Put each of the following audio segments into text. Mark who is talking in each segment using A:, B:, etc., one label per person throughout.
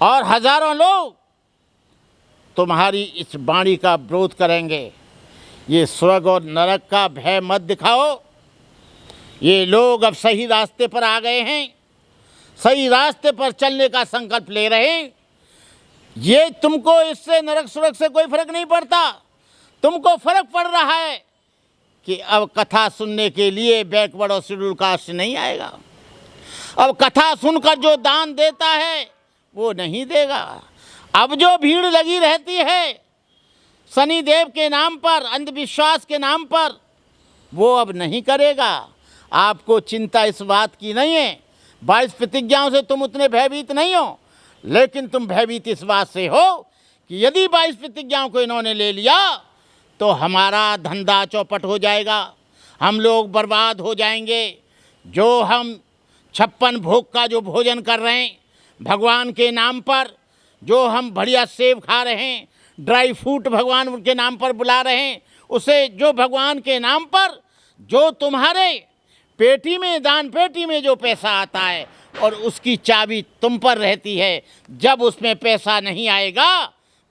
A: और हजारों लोग तुम्हारी इस वाणी का विरोध करेंगे। ये स्वर्ग और नरक का भय मत दिखाओ। ये लोग अब सही रास्ते पर आ गए हैं, सही रास्ते पर चलने का संकल्प ले रहे हैं। ये तुमको इससे नरक स्वर्ग से कोई फर्क नहीं पड़ता। तुमको फर्क पड़ रहा है कि अब कथा सुनने के लिए बैकवर्ड और शेड्यूल कास्ट नहीं आएगा। अब कथा सुनकर जो दान देता है वो नहीं देगा। अब जो भीड़ लगी रहती है शनिदेव के नाम पर, अंधविश्वास के नाम पर, वो अब नहीं करेगा। आपको चिंता इस बात की नहीं है। 22 प्रतिज्ञाओं से तुम उतने भयभीत नहीं हो, लेकिन तुम भयभीत इस बात से हो कि यदि 22 प्रतिज्ञाओं को इन्होंने ले लिया तो हमारा धंधा चौपट हो जाएगा, हम लोग बर्बाद हो जाएंगे। जो हम 56 भोग का जो भोजन कर रहे हैं भगवान के नाम पर, जो हम बढ़िया सेब खा रहे हैं, ड्राई फ्रूट भगवान के नाम पर बुला रहे हैं, उसे जो भगवान के नाम पर जो तुम्हारे पेटी में, दान पेटी में जो पैसा आता है और उसकी चाबी तुम पर रहती है। जब उसमें पैसा नहीं आएगा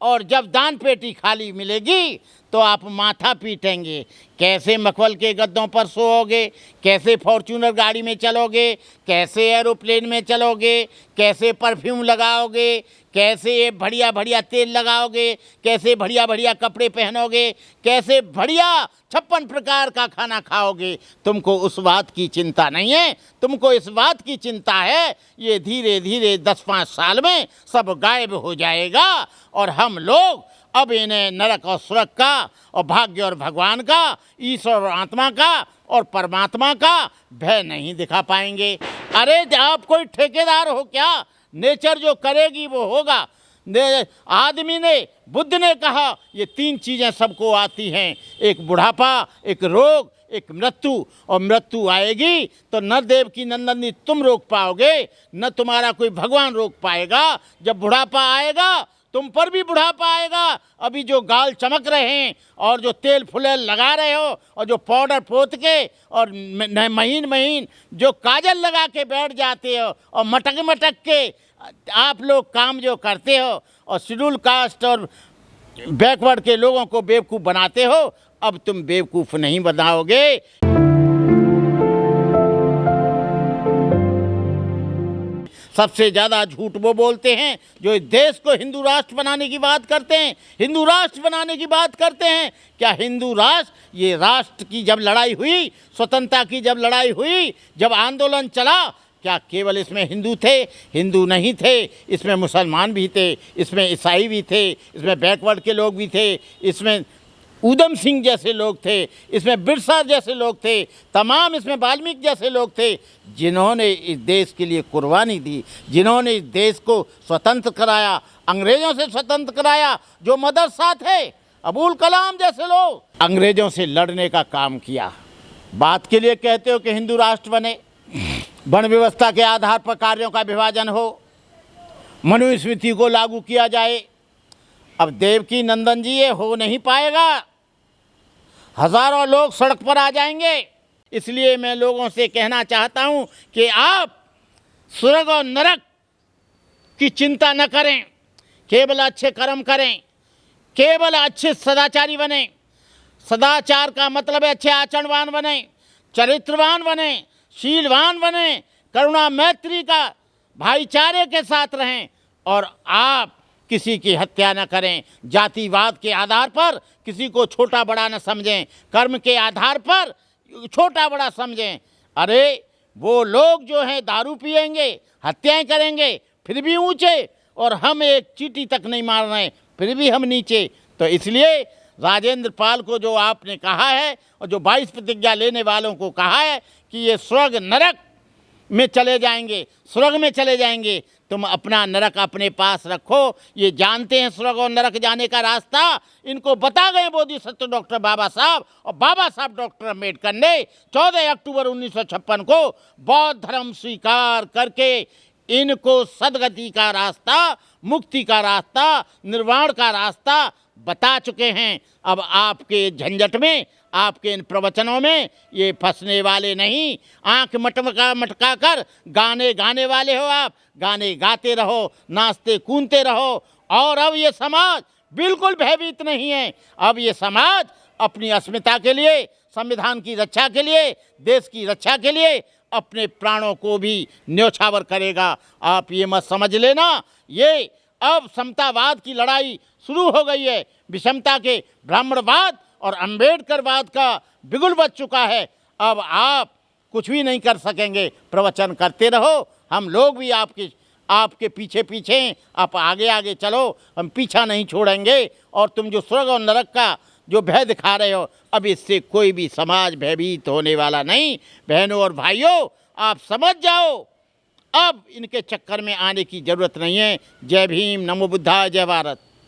A: और जब दान पेटी खाली मिलेगी तो आप माथा पीटेंगे। कैसे मखमल के गद्दों पर सोओगे, कैसे फॉर्च्यूनर गाड़ी में चलोगे, कैसे एरोप्लेन में चलोगे, कैसे परफ्यूम लगाओगे, कैसे बढ़िया बढ़िया तेल लगाओगे, कैसे बढ़िया बढ़िया कपड़े पहनोगे, कैसे बढ़िया 56 प्रकार का खाना खाओगे। तुमको उस बात की चिंता नहीं है। तुमको इस बात की चिंता है ये धीरे धीरे 10-5 साल में सब गायब हो जाएगा और हम लोग अब इन्हें नरक और स्वर्ग का और भाग्य और भगवान का, ईश्वर और आत्मा का और परमात्मा का भय नहीं दिखा पाएंगे। अरे आप कोई ठेकेदार हो क्या? नेचर जो करेगी वो होगा। आदमी ने, बुद्ध ने कहा ये 3 चीज़ें सबको आती हैं, एक बुढ़ापा, एक रोग, एक मृत्यु। और मृत्यु आएगी तो न देव की नंदनी तुम रोक पाओगे, न तुम्हारा कोई भगवान रोक पाएगा। जब बुढ़ापा आएगा तुम पर भी बुढ़ापा आएगा। अभी जो गाल चमक रहे हैं और जो तेल फुलेल लगा रहे हो और जो पाउडर पोत के और महीन महीन जो काजल लगा के बैठ जाते हो और मटक मटक के आप लोग काम जो करते हो और शेड्यूल कास्ट और बैकवर्ड के लोगों को बेवकूफ़ बनाते हो, अब तुम बेवकूफ़ नहीं बनाओगे। सबसे ज़्यादा झूठ वो बोलते हैं जो इस देश को हिंदू राष्ट्र बनाने की बात करते हैं, हिंदू राष्ट्र बनाने की बात करते हैं। क्या हिंदू राष्ट्र, ये राष्ट्र की जब लड़ाई हुई, स्वतंत्रता की जब लड़ाई हुई, जब आंदोलन चला, क्या केवल इसमें हिंदू थे? हिंदू नहीं थे, इसमें मुसलमान भी थे, इसमें ईसाई भी थे, इसमें बैकवर्ड के लोग भी थे, इसमें ऊधम सिंह जैसे लोग थे, इसमें बिरसा जैसे लोग थे, तमाम इसमें वाल्मीकि जैसे लोग थे, जिन्होंने इस देश के लिए कुर्बानी दी, जिन्होंने इस देश को स्वतंत्र कराया, अंग्रेज़ों से स्वतंत्र कराया। जो मदरसा थे, अबुल कलाम जैसे लोग अंग्रेज़ों से लड़ने का काम किया। बात के लिए कहते हो कि हिंदू राष्ट्र बने, वन व्यवस्था के आधार पर कार्यों का विभाजन हो, मनुस्मृति को लागू किया जाए। अब देवकी नंदन जी ये हो नहीं पाएगा। हजारों लोग सड़क पर आ जाएंगे। इसलिए मैं लोगों से कहना चाहता हूं कि आप स्वर्ग और नरक की चिंता न करें, केवल अच्छे कर्म करें, केवल अच्छे सदाचारी बने। सदाचार का मतलब है अच्छे आचरणवान बने, चरित्रवान बने, शीलवान बने, करुणा मैत्री का भाईचारे के साथ रहें और आप किसी की हत्या न करें। जातिवाद के आधार पर किसी को छोटा बड़ा न समझें, कर्म के आधार पर छोटा बड़ा समझें। अरे वो लोग जो हैं दारू पिएंगे, हत्याएं करेंगे, फिर भी ऊंचे, और हम एक चींटी तक नहीं मार रहे फिर भी हम नीचे। तो इसलिए राजेंद्र पाल को जो आपने कहा है और जो 22 प्रतिज्ञा लेने वालों को कहा है कि ये स्वर्ग नरक में चले जाएंगे, स्वर्ग में चले जाएंगे, तुम अपना नरक अपने पास रखो। ये जानते हैं स्वर्ग और नरक जाने का रास्ता, इनको बता गए बोधिसत्व डॉक्टर बाबा साहब और बाबा साहब डॉक्टर अम्बेडकर ने 14 अक्टूबर 1956 को बौद्ध धर्म स्वीकार करके इनको सदगति का रास्ता, मुक्ति का रास्ता, निर्वाण का रास्ता बता चुके हैं। अब आपके झंझट में, आपके इन प्रवचनों में ये फंसने वाले नहीं। आंख मटका कर गाने गाने वाले हो आप, गाने गाते रहो, नाचते कूदते रहो। और अब ये समाज बिल्कुल भयभीत नहीं है। अब ये समाज अपनी अस्मिता के लिए, संविधान की रक्षा के लिए, देश की रक्षा के लिए अपने प्राणों को भी न्योछावर करेगा। आप ये मत समझ लेना ये अब समतावाद की लड़ाई शुरू हो गई है। विषमता के ब्राह्मणवाद और अंबेडकरवाद का बिगुल बज चुका है। अब आप कुछ भी नहीं कर सकेंगे। प्रवचन करते रहो, हम लोग भी आपके पीछे पीछे हैं। आप आगे आगे चलो, हम पीछा नहीं छोड़ेंगे। और तुम जो स्वर्ग और नरक का जो भय दिखा रहे हो, अब इससे कोई भी समाज भयभीत होने वाला नहीं। बहनों और भाइयों, आप समझ जाओ, अब इनके चक्कर में आने की ज़रूरत नहीं है। जय भीम, नमो बुद्धाय, जय भारत।